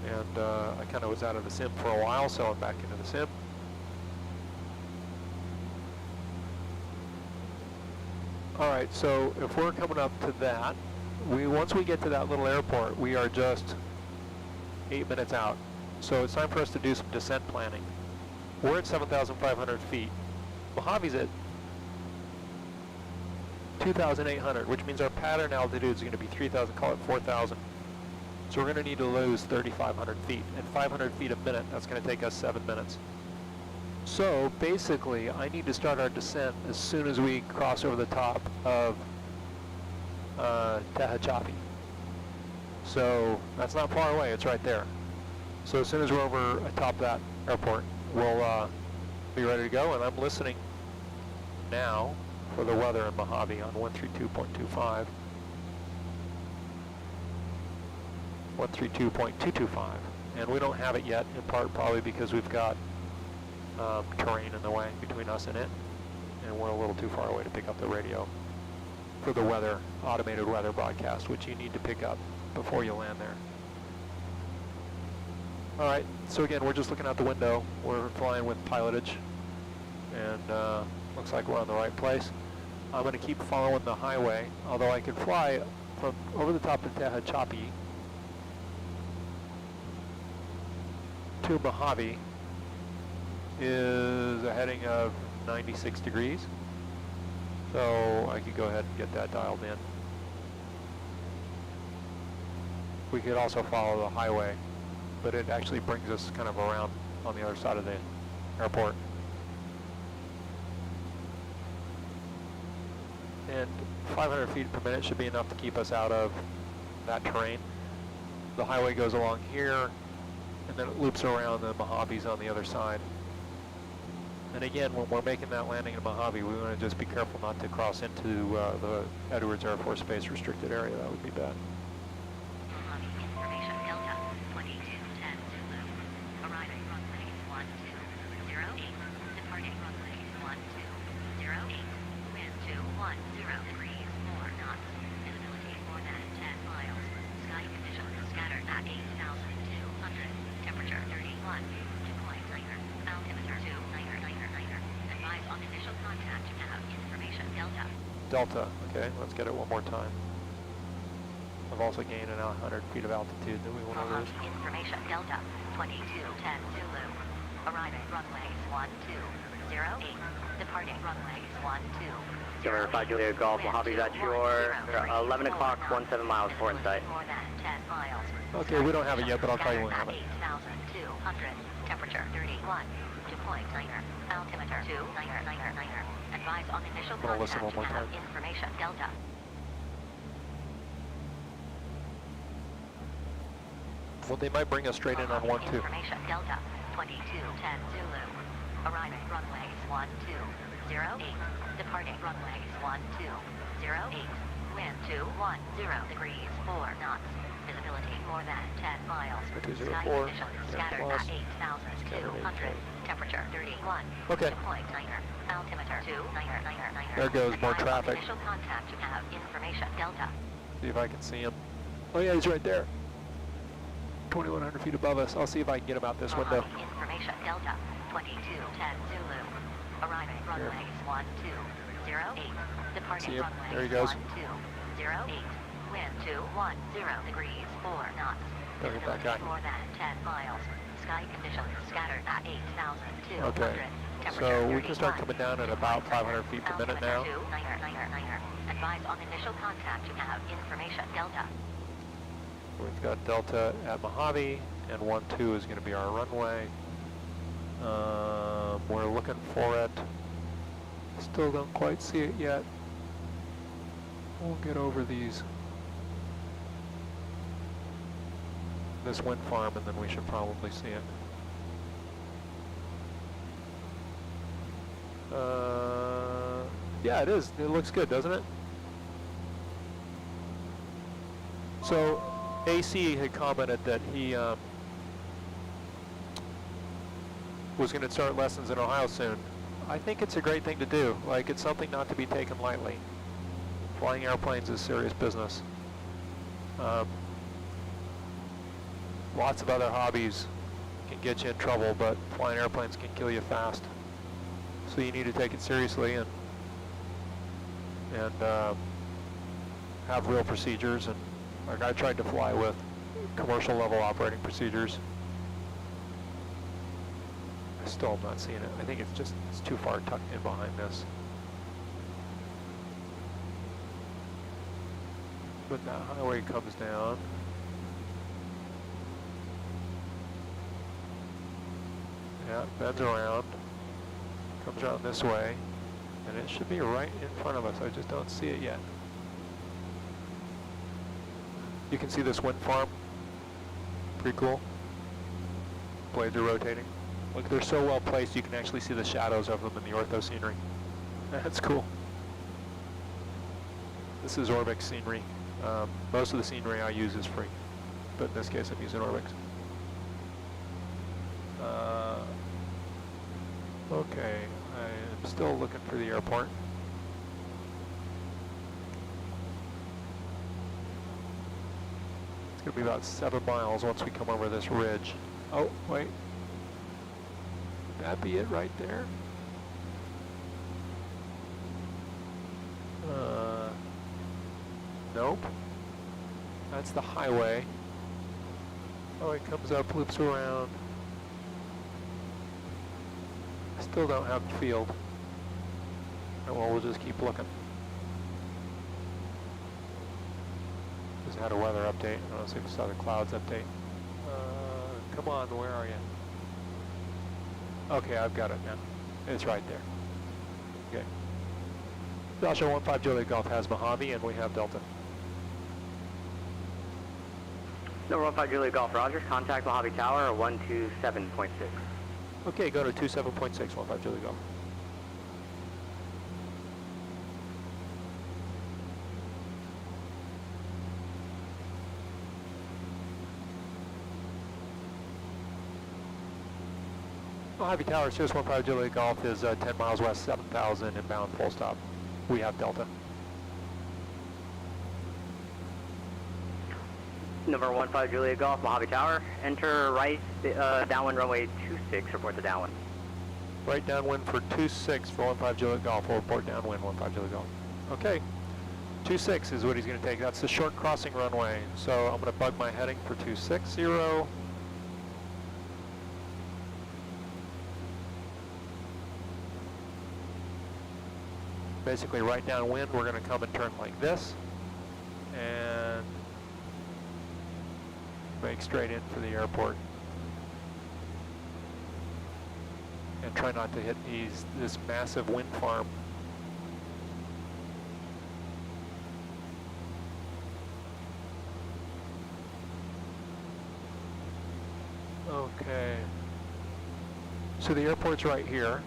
and I kind of was out of the sim for a while, so I'm back into the sim. All right, so if we're coming up to that, once we get to that little airport, we are just 8 minutes out. So it's time for us to do some descent planning. We're at 7,500 feet. Mojave's at 2,800, which means our pattern altitude is going to be 3,000, call it 4,000. So we're going to need to lose 3,500 feet. At 500 feet a minute, that's going to take us 7 minutes. So basically, I need to start our descent as soon as we cross over the top of Tehachapi. So that's not far away, it's right there. So as soon as we're over atop that airport, we'll be ready to go, and I'm listening now for the weather in Mojave on 132.25. 132.225, and we don't have it yet, in part probably because we've got terrain in the way between us and it, and we're a little too far away to pick up the radio for the weather, automated weather broadcast, which you need to pick up before you land there. All right, so again, we're just looking out the window. We're flying with Pilotage, and looks like we're on the right place. I'm going to keep following the highway, although I could fly from over the top of Tehachapi to Mojave is a heading of 96 degrees. So I could go ahead and get that dialed in. We could also follow the highway, but it actually brings us kind of around on the other side of the airport. And 500 feet per minute should be enough to keep us out of that terrain. The highway goes along here, and then it loops around the Mojave's on the other side. And again, when we're making that landing in Mojave, we want to just be careful not to cross into the Edwards Air Force Base restricted area. That would be bad.
Information Delta 2210 Zulu. Arriving runway 1208. Departing runway 1208. Wind 210 degrees 4 knots. Visibility more than 10 miles. Sky conditions scattered at 8,200. Temperature 31. Dew point niner. Altimeter 299. Advise on initial contact now. Information Delta.
Delta, okay, let's get it one more time. I've also gained an 100 feet of altitude that we want to lose.
Information Delta 2210 Zulu. Arriving runways 1208. Departing runways 1208.
Governor 5 Juliet Golf, Mojave's at your 11 o'clock, 17 miles, 4 in sight.
More than 10 miles.
Okay, we don't have it yet, but I'll tell you when we have it.
8,200. Temperature 31. Dew point niner. Altimeter 299. Advise on initial
I'm gonna listen
contact
one more
now.
time.
Information Delta.
Well, they might bring us straight in on 1-2.
Information Delta 2210 Zulu. Arriving runways 1208. Departing runways 1208. Wind 210 degrees 4 knots. Visibility more than 10 miles.
204,
Sky conditions
10
scattered
plus.
at 8,200. Temperature 31.
Okay.
Dew point niner. Altimeter 299.
There goes more
Advise on
traffic.
Initial contact to have information Delta.
See if I can see him. Oh yeah, he's right there. 2,100 feet above us. I'll see if I can get him out this window.
Information Delta 2210 Zulu. Arriving runways 1208. Departing
See him?
runways
There he goes.
1208. Wind 210 degrees 4 knots.
Don't hit that guy.
Visibility more than 10 miles. Sky conditions scattered at 8,200.
Okay.
Temperature
So we can start
31.
coming down at about 500 feet per minute now.
Altimeter 299. Advise on initial contact to have information Delta.
We've got Delta at Mojave, and 1-2 is going to be our runway. We're looking for it. Still don't quite see it yet. We'll get over this wind farm, and then we should probably see it. Yeah, it is. It looks good, doesn't it? So, AC had commented that he was going to start lessons in Ohio soon. I think it's a great thing to do. Like, it's something not to be taken lightly. Flying airplanes is serious business. Lots of other hobbies can get you in trouble, but flying airplanes can kill you fast. So you need to take it seriously and have real procedures. And like, I tried to fly with commercial level operating procedures. I still am not seeing it. I think it's too far tucked in behind this. But that highway comes down. Yeah, bends around, comes around this way, and it should be right in front of us. I just don't see it yet. You can see this wind farm. Pretty cool. Blades are rotating. Look, they're so well placed you can actually see the shadows of them in the ortho scenery. That's cool. This is Orbix scenery. Most of the scenery I use is free, but in this case I'm using Orbix. Okay, I'm still looking for the airport. It's going to be about 7 miles once we come over this ridge. Oh, wait. Would that be it right there? Nope. That's the highway. Oh, it comes up, loops around. Still don't have the field. Oh, well, we'll just keep looking. Just had a weather update. I don't see if you saw the clouds update. Come on, where are you? Okay, I've got it now. It's right there. Okay. Joshua 15 Juliet Golf has Mojave, and we have Delta.
Number 15 Juliet Golf Rogers, contact Mojave Tower 127.6.
Okay, go to 27.6, 15 Juliet Golf. Mojave Tower, Sirius 15 Juliet Golf is 10 miles west, 7,000 inbound, full stop. We have Delta.
Number 15 Juliet Golf, Mojave Tower, enter right downwind runway 26, report to downwind.
Right downwind for 26 for 15 Juliet Golf. We'll report downwind 15 Juliet Golf. Okay, 26 is what he's going to take. That's the short crossing runway. So I'm going to bug my heading for 260. Basically right downwind, we're going to come and turn like this and make straight in for the airport. And try not to hit this massive wind farm. Okay. So the airport's right here.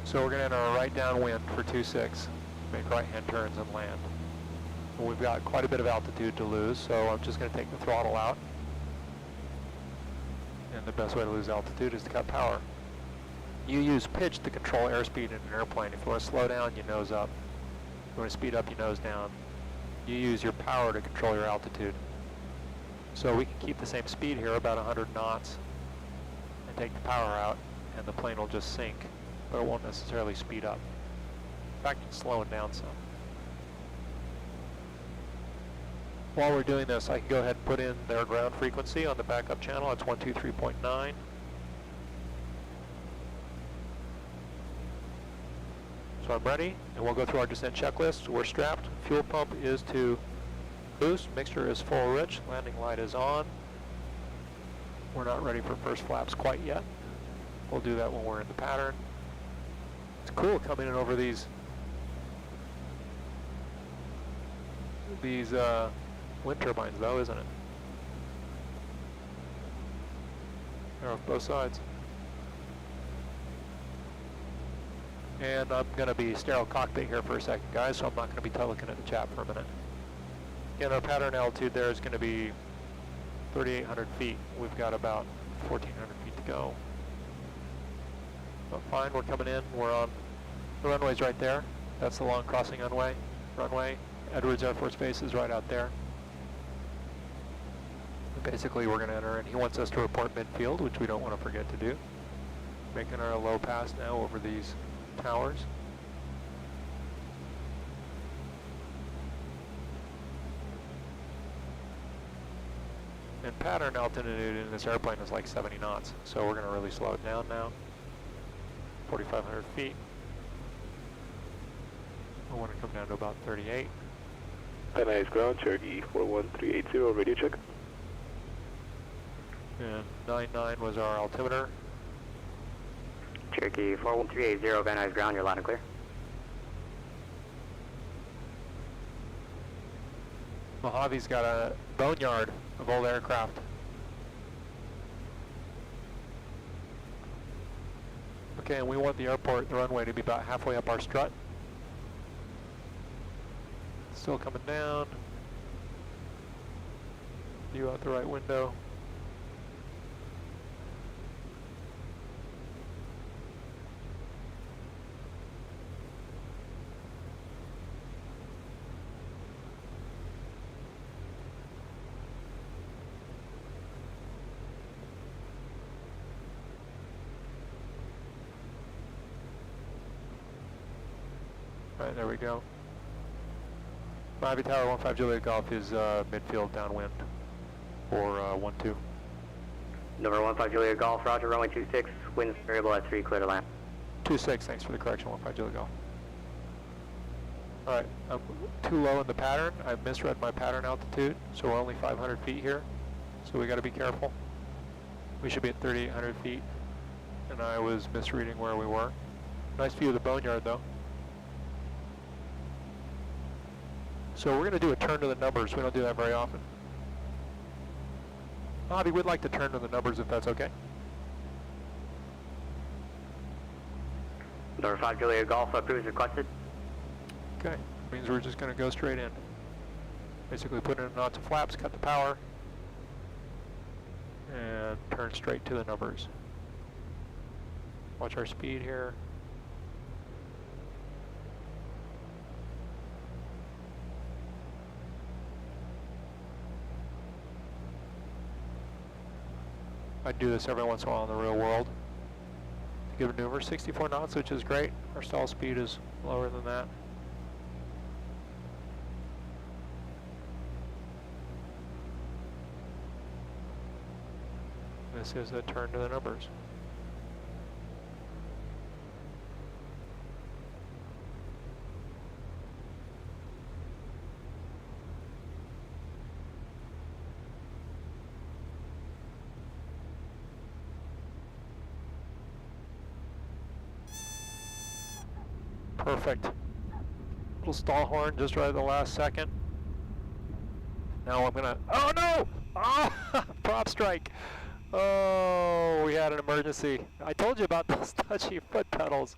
So we're going to enter a right downwind for 26, make right-hand turns and land. And we've got quite a bit of altitude to lose, so I'm just going to take the throttle out. And the best way to lose altitude is to cut power. You use pitch to control airspeed in an airplane. If you want to slow down, you nose up. If you want to speed up, you nose down. You use your power to control your altitude. So we can keep the same speed here, about 100 knots, and take the power out, and the plane will just sink, but it won't necessarily speed up. In fact, it's slowing down some. While we're doing this, I can go ahead and put in their ground frequency on the backup channel. It's 123.9. So I'm ready, and we'll go through our descent checklist. We're strapped. Fuel pump is to boost. Mixture is full rich. Landing light is on. We're not ready for first flaps quite yet. We'll do that when we're in the pattern. It's cool coming in over these wind turbines though, isn't it? They're off both sides. And I'm going to be sterile cockpit here for a second, guys, so I'm not going to be looking at the chat for a minute. Again, our pattern altitude there is going to be 3,800 feet. We've got about 1,400 feet to go. But fine, we're coming in. We're on the runway's right there. That's the long crossing runway. Edwards Air Force Base is right out there. And basically, we're going to enter in. He wants us to report midfield, which we don't want to forget to do. Making our low pass now over these towers. And pattern altitude in this airplane is like 70 knots, so we're going to really slow it down now. 4,500 feet. I want to come down to about 38.
Nice ground, Cherokee 41380, radio check.
And 99 was our altimeter.
Cherokee 41380, Van Nuys ground, you're loud and clear.
Mojave's got a boneyard of old aircraft. Okay, and we want the airport, the runway, to be about halfway up our strut. Still coming down. View out the right window. Alright, there we go. Mojave Tower 15 Juliet Golf is midfield downwind for 1-2.
Number 15 Juliet Golf, roger, runway 26, winds variable at 3, clear to land.
2-6, thanks for the correction, 15 Juliet Golf. Alright, I'm too low in the pattern. I misread my pattern altitude, so we're only 500 feet here. So we got to be careful. We should be at 3,800 feet, and I was misreading where we were. Nice view of the boneyard, though. So we're going to do a turn to the numbers. We don't do that very often. Bobby would like to turn to the numbers if that's okay.
Number 5 Juliet Golf, cruise requested.
Okay, means we're just going to go straight in. Basically put in knots of flaps, cut the power, and turn straight to the numbers. Watch our speed here. I do this every once in a while in the real world. Good maneuver, 64 knots, which is great. Our stall speed is lower than that. This is a turn to the numbers. Perfect. Little stall horn just right at the last second. Now I'm gonna, oh no! Oh, prop strike. Oh, we had an emergency. I told you about those touchy foot pedals.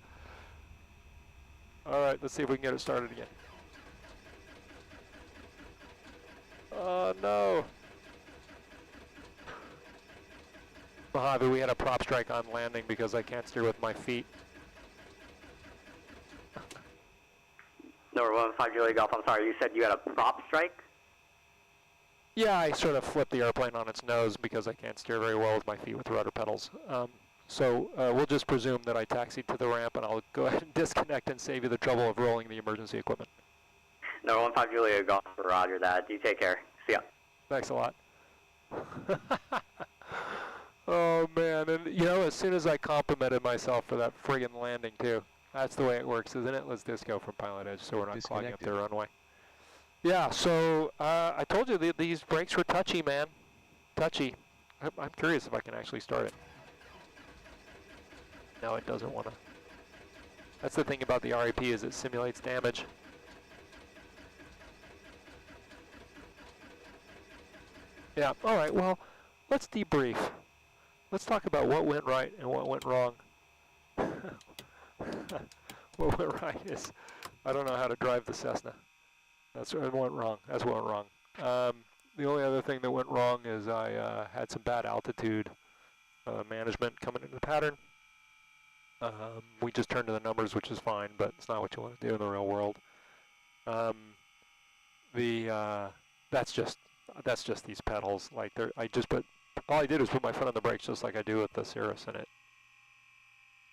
All right, let's see if we can get it started again. Oh no. Mojave, we had a prop strike on landing because I can't steer with my feet.
Number 15 Juliet Golf, I'm sorry, you said you had a prop strike?
Yeah, I sort of flipped the airplane on its nose because I can't steer very well with my feet with the rudder pedals. So we'll just presume that I taxied to the ramp, and I'll go ahead and disconnect and save you the trouble of rolling the emergency equipment.
Number 15 Juliet Golf, roger that. You take care. See ya.
Thanks a lot. Oh man, and you know, as soon as I complimented myself for that friggin' landing too. That's the way it works, isn't it? Let's disco from PilotEdge so we're not clogging up their runway. Yeah, so I told you these brakes were touchy, man. Touchy. I'm curious if I can actually start it. No, it doesn't want to. That's the thing about the RAP is it simulates damage. Yeah, all right, well, let's debrief. Let's talk about what went right and what went wrong. What went right is I don't know how to drive the Cessna. That's what went wrong. That's what went wrong. The only other thing that went wrong is I had some bad altitude management coming into the pattern. We just turned to the numbers, which is fine, but it's not what you want to do in the real world. That's just these pedals. Like all I did was put my foot on the brakes just like I do with the Cirrus, and it,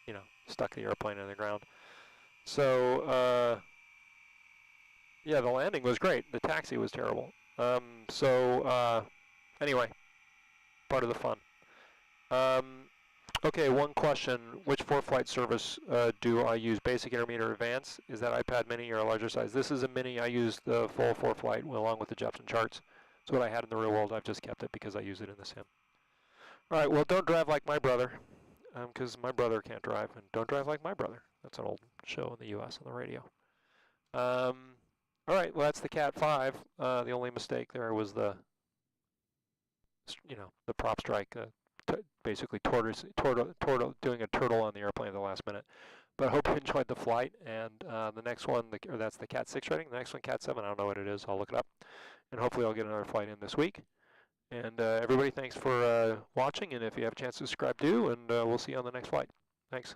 you know, stuck the airplane in the ground. So yeah, the landing was great. The taxi was terrible. Anyway, part of the fun. Okay, one question. Which for-flight service do I use? Basic, intermediate, or advanced? Is that iPad mini or a larger size? This is a mini. I use the full for-flight along with the Jepson charts. It's what I had in the real world. I've just kept it because I use it in the sim. All right, well, don't drive like my brother, because my brother can't drive, and don't drive like my brother. That's an old show in the U.S. on the radio. All right, well, that's the Cat 5. The only mistake there was the prop strike, basically doing a turtle on the airplane at the last minute. But I hope you enjoyed the flight, and the next one, that's the Cat 6 rating. The next one, Cat 7, I don't know what it is. I'll look it up, and hopefully I'll get another flight in this week. And everybody, thanks for watching, and if you have a chance to subscribe, do, and we'll see you on the next flight. Thanks.